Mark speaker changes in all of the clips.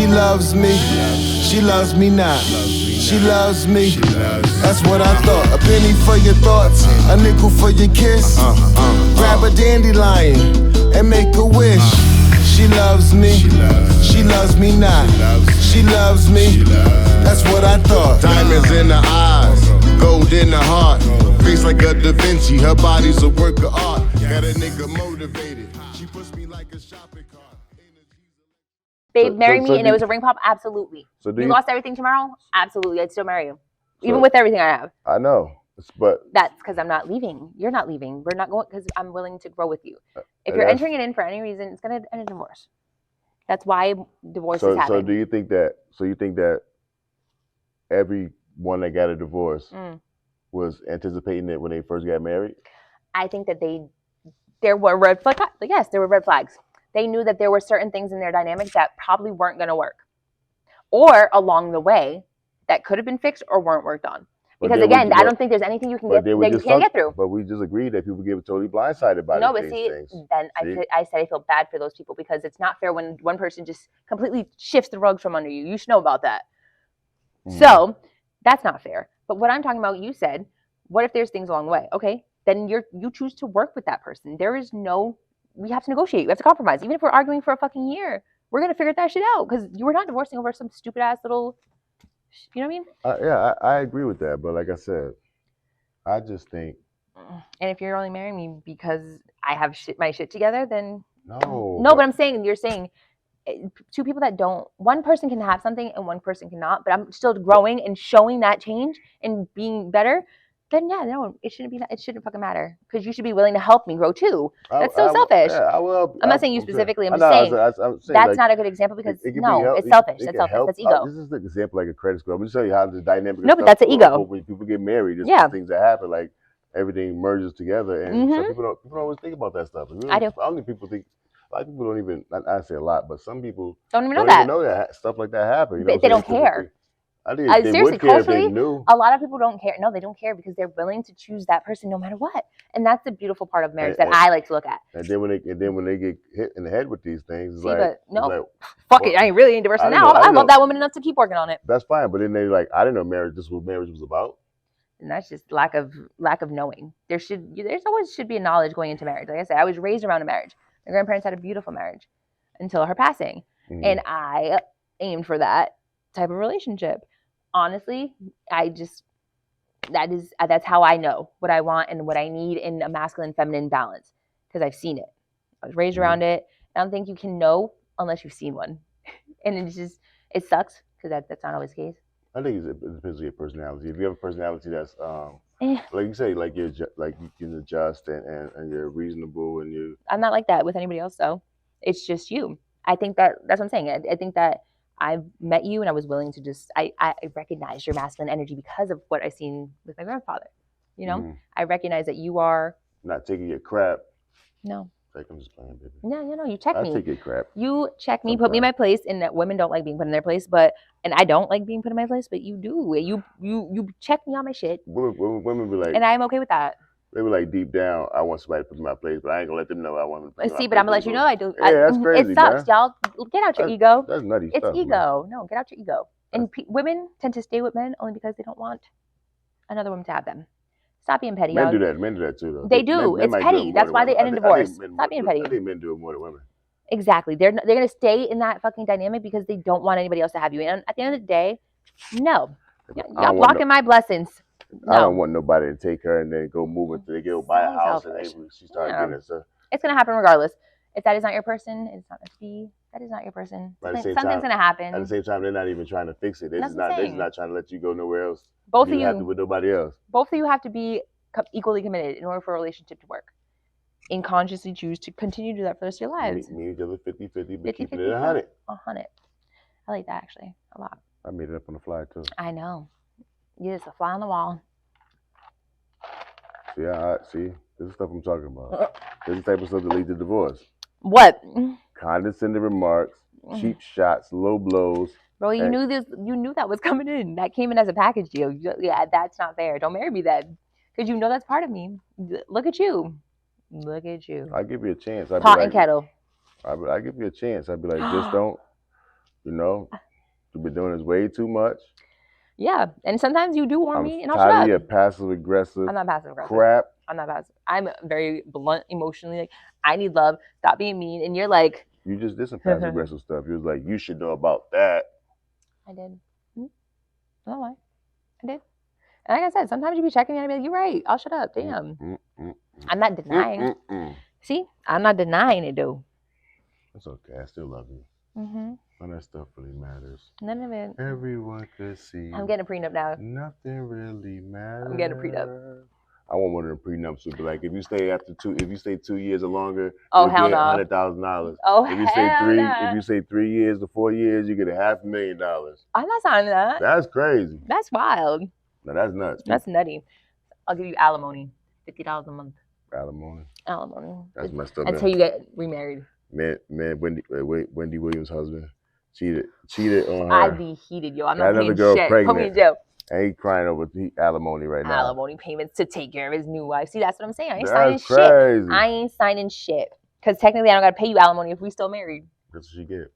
Speaker 1: She loves me. She loves me not. She loves me. That's what I thought. A penny for your thoughts, a nickel for your kiss. Grab a dandelion and make a wish. She loves me. She loves me not. She loves me. That's what I thought. Diamonds in the eyes, gold in the heart. Face like a Da Vinci, her body's a work of art. Got a nigga motivated. She puts me like a shopping cart.
Speaker 2: Babe, marry me, and it was a ring pop? Absolutely. So you lost everything tomorrow? Absolutely. I'd still marry you. Even with everything I have.
Speaker 3: I know. But
Speaker 2: that's because I'm not leaving. You're not leaving. We're not going because I'm willing to grow with you. If you're entering it in for any reason, it's going to end in divorce. That's why divorces happen.
Speaker 3: So do you think that? So you think that everyone that got a divorce was anticipating it when they first got married?
Speaker 2: I think that there were red flags. Yes, there were red flags. They knew that there were certain things in their dynamics that probably weren't going to work, or along the way that could have been fixed or weren't worked on. Because again, I don't think there's anything you can get through.
Speaker 3: But we just agreed that people get totally blindsided by these things.
Speaker 2: Then I said I feel bad for those people because it's not fair when one person just completely shifts the rugs from under you. You should know about that. So that's not fair. But what I'm talking about, you said, what if there's things along the way? Okay, then you choose to work with that person. We have to negotiate. We have to compromise. Even if we're arguing for a fucking year, we're going to figure that shit out because you were not divorcing over some stupid ass little, you know what I mean?
Speaker 3: Yeah, I agree with that. But like I said, I just think.
Speaker 2: And if you're only marrying me because I have my shit together, then.
Speaker 3: No.
Speaker 2: No, but I'm saying, you're saying two people that don't, one person can have something and one person cannot, but I'm still growing and showing that change and being better. Then it shouldn't be. It shouldn't fucking matter because you should be willing to help me grow too. That's so selfish.
Speaker 3: Yeah, I will.
Speaker 2: I'm not saying you specifically. I'm just saying that's not a good example because it's selfish. That's selfish. That's ego.
Speaker 3: This is an example like a credit score. I'm just telling you how the dynamic.
Speaker 2: No, but that's an ego.
Speaker 3: When people get married, there's things that happen. Like everything merges together, and some people don't always think about that stuff.
Speaker 2: I do.
Speaker 3: I don't think people think. A lot of people don't even. I say a lot, but some people
Speaker 2: don't even
Speaker 3: know that stuff like that happen. You know,
Speaker 2: but they don't care. Seriously, culturally, a lot of people don't care. No, they don't care because they're willing to choose that person no matter what. And that's the beautiful part of marriage that I like to look at.
Speaker 3: And then when they get hit in the head with these things, it's
Speaker 2: fuck it, I ain't really divorcing now. I love that woman enough to keep working on it.
Speaker 3: That's fine, but then they're like, I didn't know marriage. This is what marriage was about.
Speaker 2: And that's just lack of knowing. There's always should be a knowledge going into marriage. Like I said, I was raised around a marriage. My grandparents had a beautiful marriage until her passing, and I aimed for that type of relationship. Honestly, that's how I know what I want and what I need in a masculine feminine balance because I've seen it. I was raised around it. I don't think you can know unless you've seen one, and it sucks because that's not always the case.
Speaker 3: I think it depends on your personality. If you have a personality that's like you say, like you can adjust and you're reasonable and you.
Speaker 2: I'm not like that with anybody else though. It's just you. I think that's what I'm saying. I think that I've met you and I was willing to I recognize your masculine energy because of what I've seen with my grandfather. You know, I recognize that you are
Speaker 3: not taking your crap.
Speaker 2: No.
Speaker 3: Like I'm just playing, baby.
Speaker 2: No, you check me.
Speaker 3: I take your crap.
Speaker 2: You check me, put me in my place, and that women don't like being put in their place, and I don't like being put in my place, but you do. You check me on my shit.
Speaker 3: Women be like,
Speaker 2: and I'm okay with that.
Speaker 3: They were like deep down, I want somebody to put me in my place, but I ain't gonna let them know I want to put me in my place.
Speaker 2: But I'm gonna let you know I do.
Speaker 3: Yeah, that's crazy.
Speaker 2: It sucks, y'all. Get out your ego.
Speaker 3: That's nutty
Speaker 2: stuff. It's ego.
Speaker 3: Man.
Speaker 2: No, get out your ego. And women tend to stay with men only because they don't want another woman to have them. Stop being petty.
Speaker 3: Men do that. Men do that too, though.
Speaker 2: They do. It's petty. That's why they end in divorce. Stop being petty.
Speaker 3: I think men do it more than women.
Speaker 2: Exactly. They're gonna stay in that fucking dynamic because they don't want anybody else to have you. And at the end of the day, no, y'all blocking my blessings. No.
Speaker 3: I don't want nobody to take her and then go move until they go buy a house and she started doing it. So
Speaker 2: it's gonna happen regardless. If that is not your person, it's not meant to be. That is not your person. Something's gonna happen.
Speaker 3: At the same time, they're not even trying to fix it. They're just not trying to let you go nowhere else.
Speaker 2: Both of you
Speaker 3: have to with nobody else.
Speaker 2: Both of you have to be equally committed in order for a relationship to work. And consciously choose to continue to do that for the rest of your lives.
Speaker 3: Me each other 50-50, but keeping it 100.
Speaker 2: 100. I like that actually a lot.
Speaker 3: I made it up on the fly too.
Speaker 2: I know. You're just a fly on the wall.
Speaker 3: See, this is stuff I'm talking about. This is the type of stuff that leads to divorce.
Speaker 2: What?
Speaker 3: Condescending remarks, cheap shots, low blows.
Speaker 2: Bro, you knew this. You knew that was coming in. That came in as a package deal. Yeah, that's not fair. Don't marry me then, because you know that's part of me. Look at you. Look at you.
Speaker 3: I give you a chance.
Speaker 2: Pot and kettle.
Speaker 3: I give you a chance. I'd be like, just don't You know, you've been doing this way too much.
Speaker 2: Yeah, and sometimes you do warn me, and I'll
Speaker 3: tired
Speaker 2: shut
Speaker 3: of
Speaker 2: up.
Speaker 3: your passive aggressive.
Speaker 2: I'm not passive aggressive.
Speaker 3: Crap.
Speaker 2: I'm not passive. I'm very blunt emotionally. Like, I need love. Stop being mean. And you're like,
Speaker 3: you just did some passive aggressive stuff. You was like, you should know about that.
Speaker 2: I did. I don't lie. I did. And like I said, sometimes you be checking me and I be like, you're right. I'll shut up. Damn. I'm not denying. See, I'm not denying it though.
Speaker 3: It's okay. I still love you. None of that stuff really matters.
Speaker 2: None of it.
Speaker 3: Everyone could see.
Speaker 2: I'm getting a prenup now.
Speaker 3: Nothing really matters.
Speaker 2: I'm getting a prenup.
Speaker 3: I want one of the prenups to be like, if you stay 2 years or longer,
Speaker 2: oh
Speaker 3: you'll
Speaker 2: hell
Speaker 3: get
Speaker 2: no.
Speaker 3: $100,000.
Speaker 2: Oh
Speaker 3: if you
Speaker 2: say
Speaker 3: 3 years to 4 years, you get $500,000.
Speaker 2: I'm not signing that.
Speaker 3: That's crazy.
Speaker 2: That's wild.
Speaker 3: No, that's nuts.
Speaker 2: That's nutty. I'll give you alimony, $50 a month.
Speaker 3: Alimony.
Speaker 2: That's
Speaker 3: messed up.
Speaker 2: Until you get remarried.
Speaker 3: Man, Wendy Williams' husband cheated on her.
Speaker 2: I'd be heated, yo. I'm not
Speaker 3: another
Speaker 2: paying
Speaker 3: girl
Speaker 2: shit.
Speaker 3: pregnant.
Speaker 2: Put me in jail.
Speaker 3: And he crying over alimony right now.
Speaker 2: Alimony payments to take care of his new wife. See, that's what I'm saying. I ain't
Speaker 3: That's
Speaker 2: signing
Speaker 3: crazy.
Speaker 2: shit. I ain't signing shit. Because technically, I don't got to pay you alimony if we still married.
Speaker 3: That's what she get.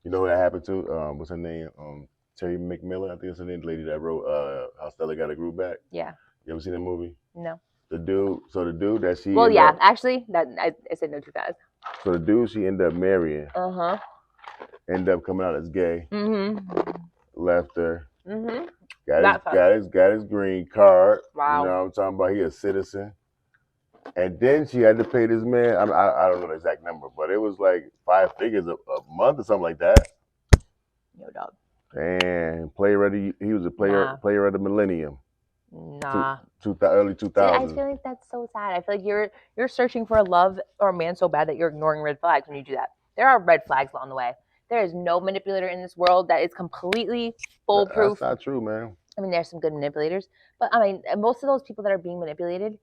Speaker 3: You know what that happened to? What's her name? Terry McMillan. I think it's the name. The lady that wrote How Stella Got a Groove Back.
Speaker 2: Yeah.
Speaker 3: You ever seen that movie?
Speaker 2: No.
Speaker 3: The dude that she.
Speaker 2: Well, yeah. Actually, I said no too fast.
Speaker 3: So the dude she ended up marrying. Ended up coming out as gay. Left her. Got his green card.
Speaker 2: Wow.
Speaker 3: You know what I'm talking about? He a citizen. And then she had to pay this man. I don't know the exact number, but it was like 5 figures a month or something like that.
Speaker 2: Yo, dog.
Speaker 3: And he was a player of the millennium.
Speaker 2: Nah.
Speaker 3: Early 2000s.
Speaker 2: See, I feel like that's so sad. I feel like you're searching for a love or a man so bad that you're ignoring red flags when you do that. There are red flags along the way. There is no manipulator in this world that is completely foolproof.
Speaker 3: That's not true, man.
Speaker 2: I mean, there's some good manipulators, but I mean, most of those people that are being manipulated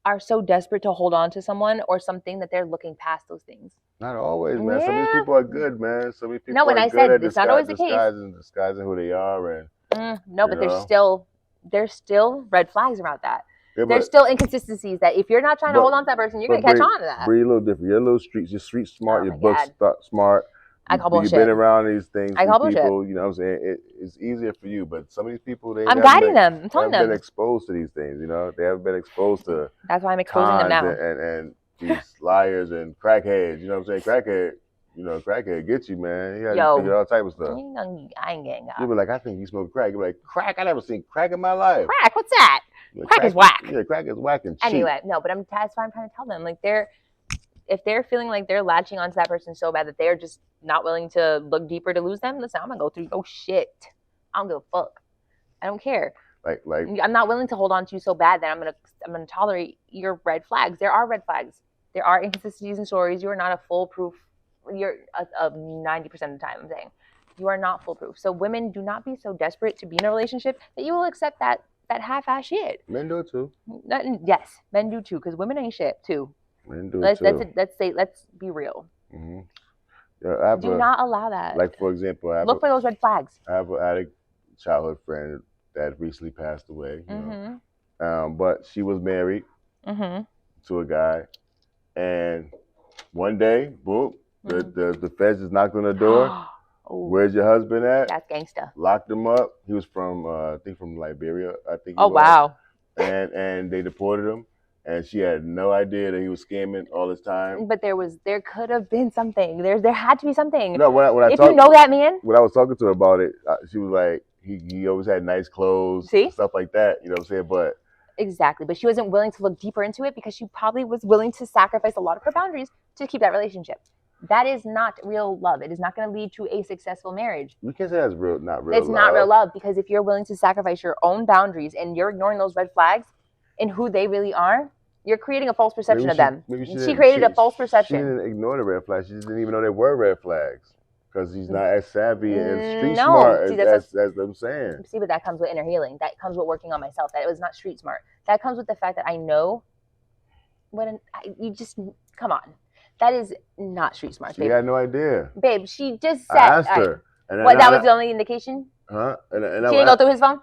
Speaker 2: are so desperate to hold on to someone or something that they're looking past those things.
Speaker 3: Not always, man. Yeah. Some of these people are good, man. Some of these people
Speaker 2: no, when
Speaker 3: are
Speaker 2: I
Speaker 3: good
Speaker 2: said
Speaker 3: at
Speaker 2: it's not always the case.
Speaker 3: Disguising who they are, and
Speaker 2: no, but there's still red flags about that. Yeah, there's still inconsistencies that if you're not trying to hold on to that person, you're gonna catch on to that.
Speaker 3: Bree, a little different. You're a little street smart. Your book's smart.
Speaker 2: I call bullshit.
Speaker 3: You've been around these things.
Speaker 2: I call
Speaker 3: people,
Speaker 2: bullshit.
Speaker 3: You know what I'm saying? It's easier for you, but some of these people,
Speaker 2: I'm guiding them. I'm telling them.
Speaker 3: Been exposed to these things. You know, they haven't been exposed to.
Speaker 2: That's why I'm exposing them now.
Speaker 3: And these liars and crackheads. You know what I'm saying? Crackhead gets you, man. You got to figure all type of stuff.
Speaker 2: I ain't getting
Speaker 3: You be like, I think you smoke crack. You be like, crack? I never seen crack in my life.
Speaker 2: Crack? What's that? Like, crack is whack.
Speaker 3: Yeah, crack is whack and cheap.
Speaker 2: Anyway, no, but that's why I'm trying to tell them. Like, if they're feeling like they're latching onto that person so bad that they're just not willing to look deeper to lose them, listen, I'm gonna go through shit. I don't give a fuck. I don't care.
Speaker 3: Like
Speaker 2: I'm not willing to hold on to you so bad that I'm gonna tolerate your red flags. There are red flags. There are inconsistencies in stories. You are not a foolproof. You're 90% of the time. I'm saying you are not foolproof. So women, do not be so desperate to be in a relationship that you will accept that half-ass shit.
Speaker 3: Men do it too.
Speaker 2: Yes, men do too, because women ain't shit too.
Speaker 3: Men do it too.
Speaker 2: Let's be real.
Speaker 3: Mm-hmm. Yeah,
Speaker 2: do not allow that.
Speaker 3: Like, for example,
Speaker 2: look for those red flags.
Speaker 3: I have an addict childhood friend that recently passed away. You know? But she was married to a guy, and one day, boom, the feds just knocked on the door. Where's your husband at?
Speaker 2: That's gangsta.
Speaker 3: Locked him up. He was from, I think, from Liberia. I think.
Speaker 2: Oh wow.
Speaker 3: And they deported him. And she had no idea that he was scamming all this time.
Speaker 2: But there could have been something. There had to be something.
Speaker 3: No,
Speaker 2: if you know that man.
Speaker 3: When I was talking to her about it, she was like, he always had nice clothes, stuff like that. You know what I'm saying? But
Speaker 2: exactly. But she wasn't willing to look deeper into it because she probably was willing to sacrifice a lot of her boundaries to keep that relationship. That is not real love. It is not going to lead to a successful marriage.
Speaker 3: We can't say that's not real love.
Speaker 2: It's not real love, because if you're willing to sacrifice your own boundaries and you're ignoring those red flags and who they really are, you're creating a false perception of them. She created a false perception.
Speaker 3: She didn't ignore the red flags. She just didn't even know they were red flags because she's not as savvy and street smart as I'm saying.
Speaker 2: See, but that comes with inner healing. That comes with working on myself. That it was not street smart. That comes with the fact that I know come on. That is not street smart, babe.
Speaker 3: She had no idea.
Speaker 2: Babe, she just said.
Speaker 3: I asked her.
Speaker 2: That was the only indication?
Speaker 3: Huh?
Speaker 2: She didn't go through his phone?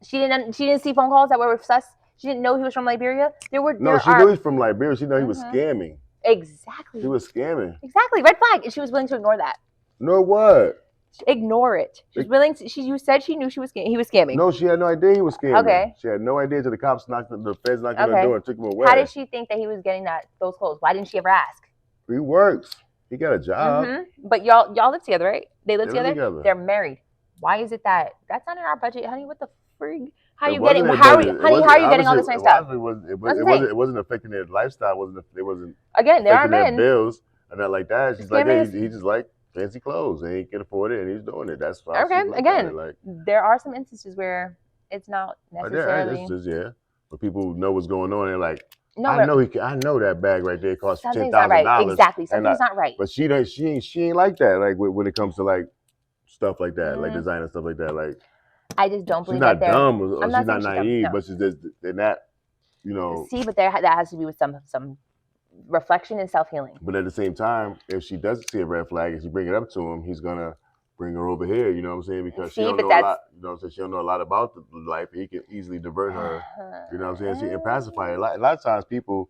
Speaker 2: She didn't see phone calls that were sus? She didn't know he was from Liberia?
Speaker 3: She knew he was from Liberia. She knew he was scamming.
Speaker 2: Exactly.
Speaker 3: He was scamming.
Speaker 2: Exactly. Red flag. And she was willing to ignore that.
Speaker 3: No, what?
Speaker 2: Ignore it. She's willing to, you said she knew he was scamming.
Speaker 3: No, she had no idea he was scamming.
Speaker 2: Okay.
Speaker 3: She had no idea until the cops the feds knocked on the
Speaker 2: Okay.
Speaker 3: door and took him away.
Speaker 2: How did she think that he was getting those clothes? Why didn't she ever ask?
Speaker 3: He works. He got a job.
Speaker 2: But y'all live together, right? They live together?
Speaker 3: together.
Speaker 2: They're married. Why is it that's not in our budget, honey? What the frig? How are you
Speaker 3: It
Speaker 2: getting?
Speaker 3: wasn't
Speaker 2: How
Speaker 3: their
Speaker 2: are you,
Speaker 3: budget.
Speaker 2: honey?
Speaker 3: It
Speaker 2: How are you getting all this
Speaker 3: obviously-
Speaker 2: nice stuff?
Speaker 3: It wasn't affecting their lifestyle. It wasn't
Speaker 2: Again, there are
Speaker 3: affecting their
Speaker 2: men.
Speaker 3: bills and not like that. She's like,
Speaker 2: Scamming
Speaker 3: he just like fancy clothes and he can afford it and he's doing it. That's fine.
Speaker 2: Okay, again,
Speaker 3: like,
Speaker 2: there are some instances where it's not
Speaker 3: there are
Speaker 2: necessarily.
Speaker 3: instances, but people know what's going on. They're like,
Speaker 2: No,
Speaker 3: I know that bag right there costs
Speaker 2: something's
Speaker 3: $10,000.
Speaker 2: not right. Exactly, something's not right.
Speaker 3: But she ain't like that. Like when it comes to like stuff like that, like designer stuff like that. Like
Speaker 2: I just don't believe
Speaker 3: she's not
Speaker 2: that
Speaker 3: dumb or
Speaker 2: I'm
Speaker 3: she's not
Speaker 2: saying
Speaker 3: naive,
Speaker 2: dumb, no.
Speaker 3: but she's just they're not, you know.
Speaker 2: See, but that has to be with some reflection and self-healing.
Speaker 3: But at the same time, if she doesn't see a red flag and she bring it up to him, he's gonna bring her over here. You know what I'm saying? Because she don't know a lot. You know what I'm saying? She don't know a lot about the life. He can easily divert her. You know what I'm saying? She can pacify her. A lot of times people,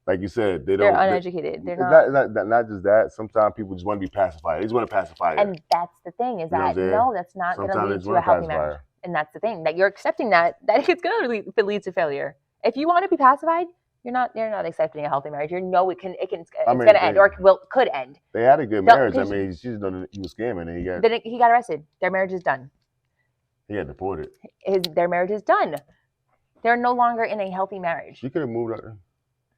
Speaker 3: like you said, they're
Speaker 2: uneducated. They're
Speaker 3: not just that. Sometimes people just want to be pacified. They just want to pacify her.
Speaker 2: And that's the thing is that no, that's not going to lead to a healthy marriage. And that's the thing that you're accepting that it's going to lead to failure. If you want to be pacified, you're not accepting a healthy marriage. You know it's going to end or could end.
Speaker 3: They had a good marriage. I mean, she just done he was scamming and
Speaker 2: he got arrested. Their marriage is done.
Speaker 3: He got deported.
Speaker 2: Their marriage is done. They're no longer in a healthy marriage.
Speaker 3: She could have moved out.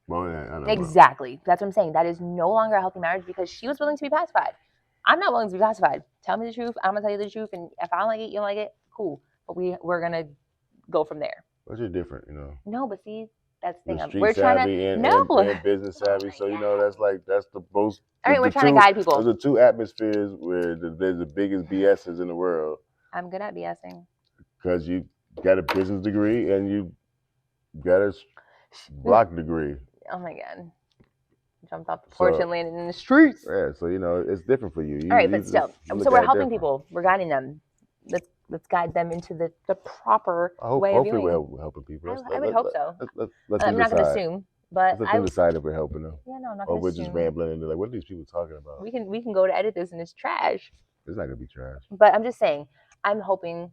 Speaker 3: Well, I don't know.
Speaker 2: Exactly. That's what I'm saying. That is no longer a healthy marriage because she was willing to be pacified. I'm not willing to be pacified. Tell me the truth. I'm gonna tell you the truth, and if I don't like it, you don't like it. Cool. But we're gonna go from there.
Speaker 3: But you're different, you know.
Speaker 2: No, but see, that's the thing.
Speaker 3: We're trying to and business savvy. So you know that's the most.
Speaker 2: All right, we're trying to guide people.
Speaker 3: Those are two atmospheres where there's the biggest BSs in the world.
Speaker 2: I'm good at BSing.
Speaker 3: Because you got a business degree and you got a block degree.
Speaker 2: Oh my God. Jumped off the porch and landed in the streets.
Speaker 3: Yeah, so you know it's different for you.
Speaker 2: All right, but still, so we're helping people. We're guiding them. Let's guide them into the proper way of viewing.
Speaker 3: Hopefully we're helping people.
Speaker 2: I would hope so.
Speaker 3: Let's
Speaker 2: I'm not going to assume, but
Speaker 3: let's decide if we're helping them.
Speaker 2: Yeah, no, I'm not
Speaker 3: or
Speaker 2: going to
Speaker 3: we're
Speaker 2: assume.
Speaker 3: just rambling and they're like, what are these people talking about?
Speaker 2: We can go to edit this and it's trash.
Speaker 3: It's not going to be trash.
Speaker 2: But I'm just saying, I'm hoping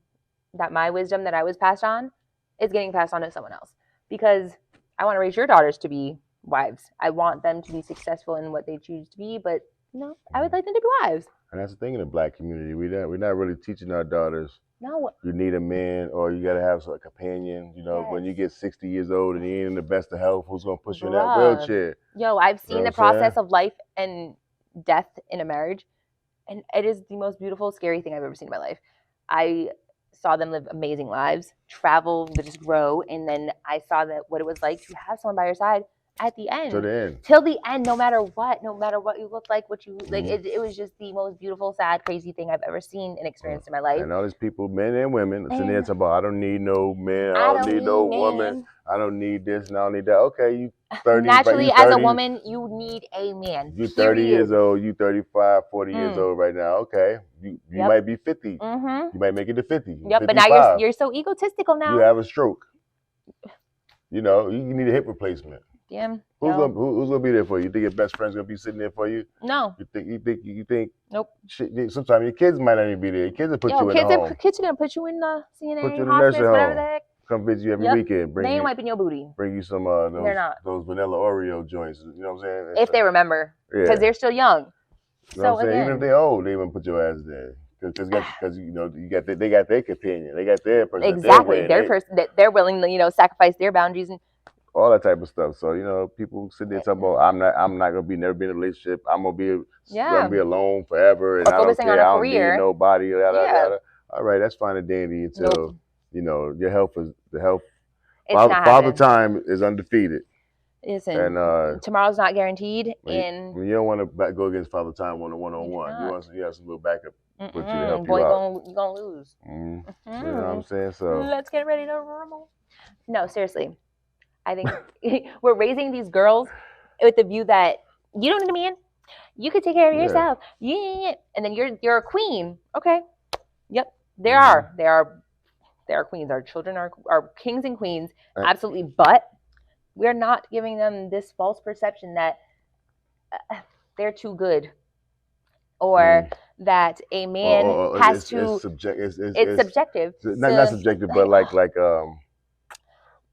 Speaker 2: that my wisdom that I was passed on is getting passed on to someone else because I want to raise your daughters to be wives. I want them to be successful in what they choose to be, but I would like them to be wives.
Speaker 3: And that's the thing in the Black community. We're not really teaching our daughters.
Speaker 2: No.
Speaker 3: You need a man or you got to have a companion. You know, when you get 60 years old and you ain't in the best of health, who's going to push you in that wheelchair?
Speaker 2: Yo, I've seen the process of life and death in a marriage, and it is the most beautiful, scary thing I've ever seen in my life. I saw them live amazing lives, travel, just grow, and then I saw what it was like to have someone by your side at the end. Till the end, no matter what you look like, what you like, it was just the most beautiful, sad, crazy thing I've ever seen and experienced in my life.
Speaker 3: And all these people, men and women, sitting there talking about, I don't need no man, I don't need no woman, I don't need this and I don't need that. Okay, you 30.
Speaker 2: Naturally, as a woman, you need a man.
Speaker 3: You 30 years old, you 35, 40 years old right now. Okay, you might be 50. You might make it to 50.
Speaker 2: Yep, 55. But now you're so egotistical now.
Speaker 3: You have a stroke. You know, you need a hip replacement.
Speaker 2: Yeah.
Speaker 3: Who's gonna be there for you? You think your best friend's gonna be sitting there for you?
Speaker 2: No.
Speaker 3: You think?
Speaker 2: Nope.
Speaker 3: Shit, sometimes your kids might not even be there. Your kids will put you in the home.
Speaker 2: Kids are gonna put you in the CNA,
Speaker 3: put you in
Speaker 2: the hospice, whatever
Speaker 3: home.
Speaker 2: the heck.
Speaker 3: Come visit you every weekend.
Speaker 2: They ain't wiping your booty.
Speaker 3: Bring you some those vanilla Oreo joints. You know what I'm saying?
Speaker 2: If they remember, because they're still young.
Speaker 3: You know what I'm saying? Even if they're old, they even put your ass there. Because you know they got their companion, they got their person.
Speaker 2: Exactly, their person that they're willing to sacrifice their boundaries and
Speaker 3: all that type of stuff. So people sitting there talking about I'm not gonna never be in a relationship. I'm gonna be alone forever, and I don't care. I don't need nobody. Yada, yada. All right, that's fine and dandy until your health is the health. Father time is undefeated.
Speaker 2: Listen,
Speaker 3: and
Speaker 2: tomorrow's not guaranteed, and
Speaker 3: you don't want to go against Father Time one on one. You have some little backup with you to help
Speaker 2: you
Speaker 3: out.
Speaker 2: You're gonna lose.
Speaker 3: You know what I'm saying? So
Speaker 2: let's get ready to rumble. No, seriously, I think we're raising these girls with the view that you don't need a man. You could take care of yourself. Yeah, and then you're a queen. Okay. Yep. They are queens. Our children are kings and queens. Absolutely, but we're not giving them this false perception that they're too good or that a man has to. It's subjective.
Speaker 3: Not subjective, but like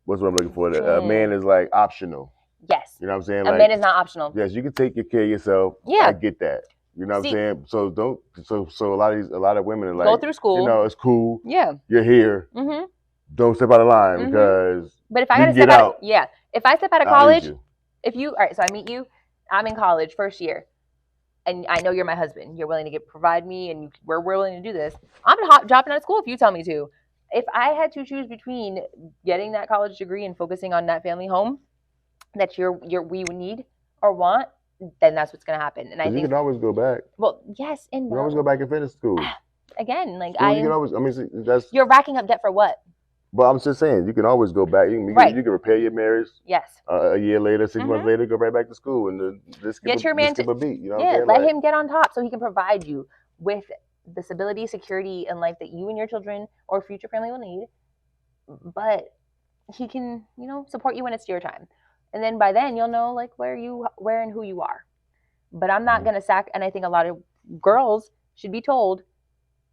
Speaker 3: what's what I'm looking for? A man is like optional.
Speaker 2: Yes.
Speaker 3: You know what I'm saying?
Speaker 2: A
Speaker 3: like,
Speaker 2: man is not optional.
Speaker 3: Yes, you can take care of yourself.
Speaker 2: Yeah.
Speaker 3: I get that. You know what I'm saying? So don't. So a lot of women are like,
Speaker 2: go through school.
Speaker 3: You know, it's cool.
Speaker 2: Yeah.
Speaker 3: You're here.
Speaker 2: Mm-hmm.
Speaker 3: Don't step out of line because.
Speaker 2: But if I gotta step out, if I step out of college, all right, so I meet you, I'm in college, first year, and I know you're my husband. You're willing to provide me, and we're willing to do this. I'm dropping out of school if you tell me to. If I had to choose between getting that college degree and focusing on that family home that we would need or want, then that's what's gonna happen. And I think
Speaker 3: you can always go back.
Speaker 2: Well, yes, and
Speaker 3: you can always go back and finish school.
Speaker 2: Again, like
Speaker 3: you can always. I mean, that's
Speaker 2: you're racking up debt for what?
Speaker 3: But I'm just saying, you can always go back. You can repair your marriage.
Speaker 2: Yes.
Speaker 3: A year later, 6 months later, go right back to school and
Speaker 2: get your man
Speaker 3: skip a beat. You know
Speaker 2: what I'm saying? Let him get on top so he can provide you with the stability, security, and life that you and your children or future family will need. But he can, support you when it's your time. And then by then you'll know like where and who you are. But I'm not gonna and I think a lot of girls should be told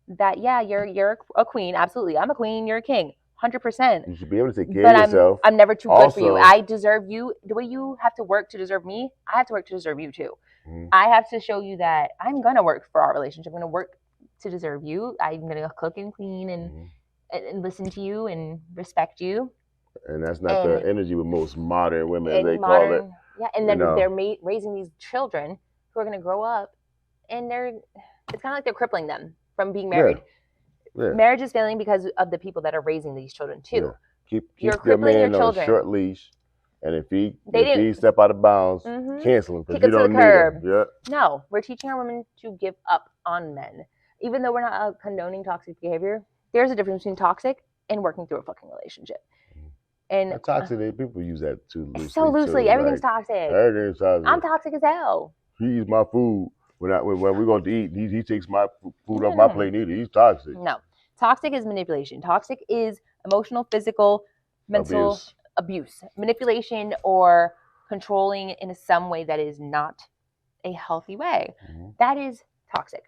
Speaker 2: that you're a queen. Absolutely. I'm a queen, you're a king. 100%.
Speaker 3: You should be able to take care of yourself.
Speaker 2: I'm never too good for you. I deserve you. The way you have to work to deserve me, I have to work to deserve you too. I have to show you that I'm gonna work for our relationship. I'm gonna work to deserve you. I'm gonna cook and clean and listen to you and respect you.
Speaker 3: And that's not the energy with most modern women, as they call it.
Speaker 2: Yeah, and then they're raising these children who are gonna grow up, and it's kind of like they're crippling them from being married. Yeah. Marriage is failing because of the people that are raising these children too.
Speaker 3: Yeah. Keep your man on a short leash, and if he step out of bounds, cancel him because you don't need him. Yeah.
Speaker 2: No, we're teaching our women to give up on men, even though we're not condoning toxic behavior. There's a difference between toxic and working through a fucking relationship. And
Speaker 3: toxic, people use that too loosely.
Speaker 2: So loosely,
Speaker 3: too.
Speaker 2: Everything's toxic.
Speaker 3: Everything's toxic.
Speaker 2: I'm toxic as hell.
Speaker 3: He eats my food. When we're going to eat, he takes my food off my plate. He's toxic.
Speaker 2: No. Toxic is manipulation. Toxic is emotional, physical, mental abuse. Manipulation or controlling in some way that is not a healthy way. That is toxic.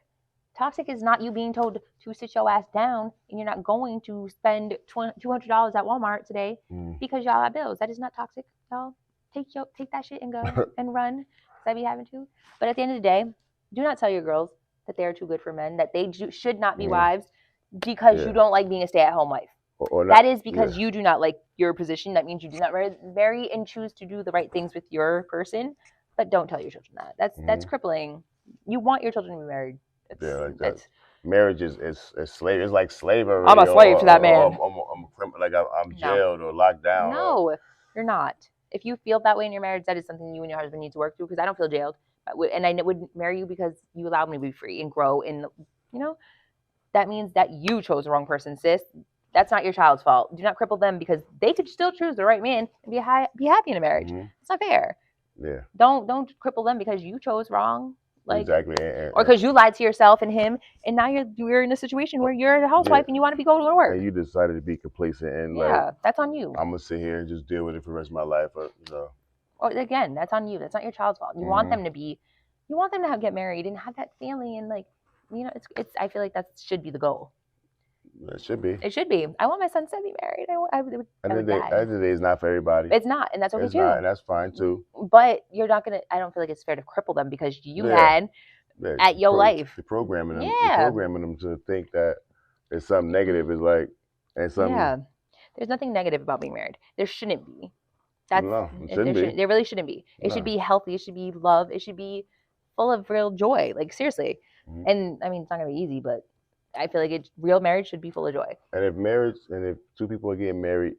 Speaker 2: Toxic is not you being told to sit your ass down and you're not going to spend $200 at Walmart today because y'all have bills. That is not toxic, y'all. Take that shit and go and run. Because I be having to. But at the end of the day, do not tell your girls that they are too good for men, that they should not be wives because you don't like being a stay-at-home wife.
Speaker 3: Or
Speaker 2: that is because you do not like your position. That means you do not marry and choose to do the right things with your person. But don't tell your children that. That's crippling. You want your children to be married.
Speaker 3: Like that. Marriage is slave. It's like slavery.
Speaker 2: I'm a slave to that man.
Speaker 3: I'm jailed or locked down.
Speaker 2: No, you're not. If you feel that way in your marriage, that is something you and your husband need to work through. Because I don't feel jailed. And I would marry you because you allowed me to be free and grow. And, that means that you chose the wrong person, sis. That's not your child's fault. Do not cripple them because they could still choose the right man and be happy in a marriage. It's not fair.
Speaker 3: Yeah.
Speaker 2: Don't cripple them because you chose wrong.
Speaker 3: Exactly.
Speaker 2: Or because you lied to yourself and him, and now you're in a situation where you're a housewife and you want to go to work.
Speaker 3: And you decided to be complacent and
Speaker 2: that's on you.
Speaker 3: I'm gonna sit here and just deal with it for the rest of my life.
Speaker 2: Or again, that's on you. That's not your child's fault. You want them to get married and have that family and it's. I feel like that should be the goal.
Speaker 3: It should be.
Speaker 2: It should be. I want my son to be married. At the end of
Speaker 3: the day, it's not for everybody.
Speaker 2: It's not, and that's okay too.
Speaker 3: And that's fine too.
Speaker 2: But you're not gonna. I don't feel like it's fair to cripple them because you had at your life.
Speaker 3: You're programming them. You're programming them to think that there's something negative. Is like and something.
Speaker 2: Yeah. There's nothing negative about being married. There shouldn't be.
Speaker 3: It shouldn't be.
Speaker 2: There really shouldn't be. It should be healthy. It should be love. It should be full of real joy. Like seriously. And I mean, it's not gonna be easy, but I feel like real marriage should be full of joy.
Speaker 3: And if two people are getting married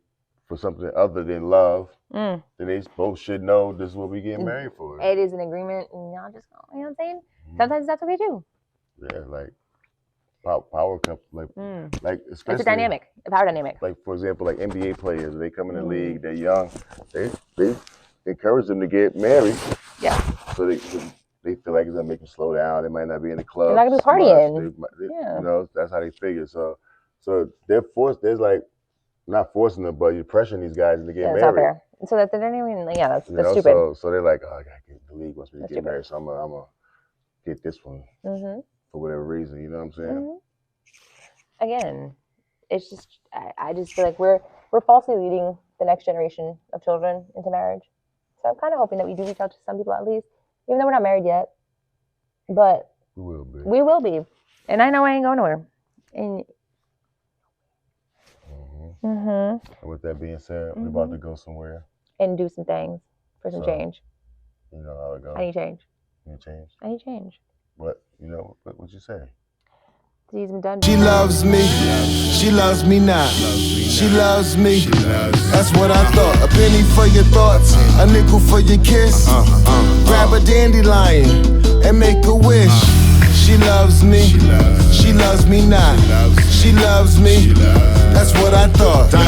Speaker 3: for something other than love, then they both should know this is what we're getting married for.
Speaker 2: It is an agreement, and y'all just, you know what I'm saying? Sometimes that's okay too.
Speaker 3: Yeah, like power couple, like especially
Speaker 2: it's a power dynamic.
Speaker 3: Like for example, like NBA players, they come in the league, they're young, they encourage them to get married.
Speaker 2: Yeah.
Speaker 3: So they feel like it's gonna make them slow down. They might not be in the club.
Speaker 2: They're not gonna be partying.
Speaker 3: That's how they figure. So they're forced. There's like not forcing them, but you're pressuring these guys to get married.
Speaker 2: That's not fair. So that they don't even. Yeah, that's stupid.
Speaker 3: So they're like, oh, I gotta get the league wants me to get married, so I'm gonna get this one. for whatever reason. You know what I'm saying?
Speaker 2: Again, it's just I just feel like we're falsely leading the next generation of children into marriage. So I'm kind of hoping that we do reach out to some people at least, even though we're not married yet. But
Speaker 3: We will be.
Speaker 2: We will be, and I know I ain't going nowhere. And
Speaker 3: And with that being said, we're about to go somewhere
Speaker 2: and do some things for some change.
Speaker 3: You know how it goes.
Speaker 2: I need change.
Speaker 3: You need change.
Speaker 2: I need change.
Speaker 3: What what you say?
Speaker 2: He's been done.
Speaker 1: She loves me. She loves me not. She loves me. That's what I thought. A penny for your thoughts, a nickel for your kiss. Grab a dandelion and make a wish. She loves me. She loves me not. She loves me. That's what I thought.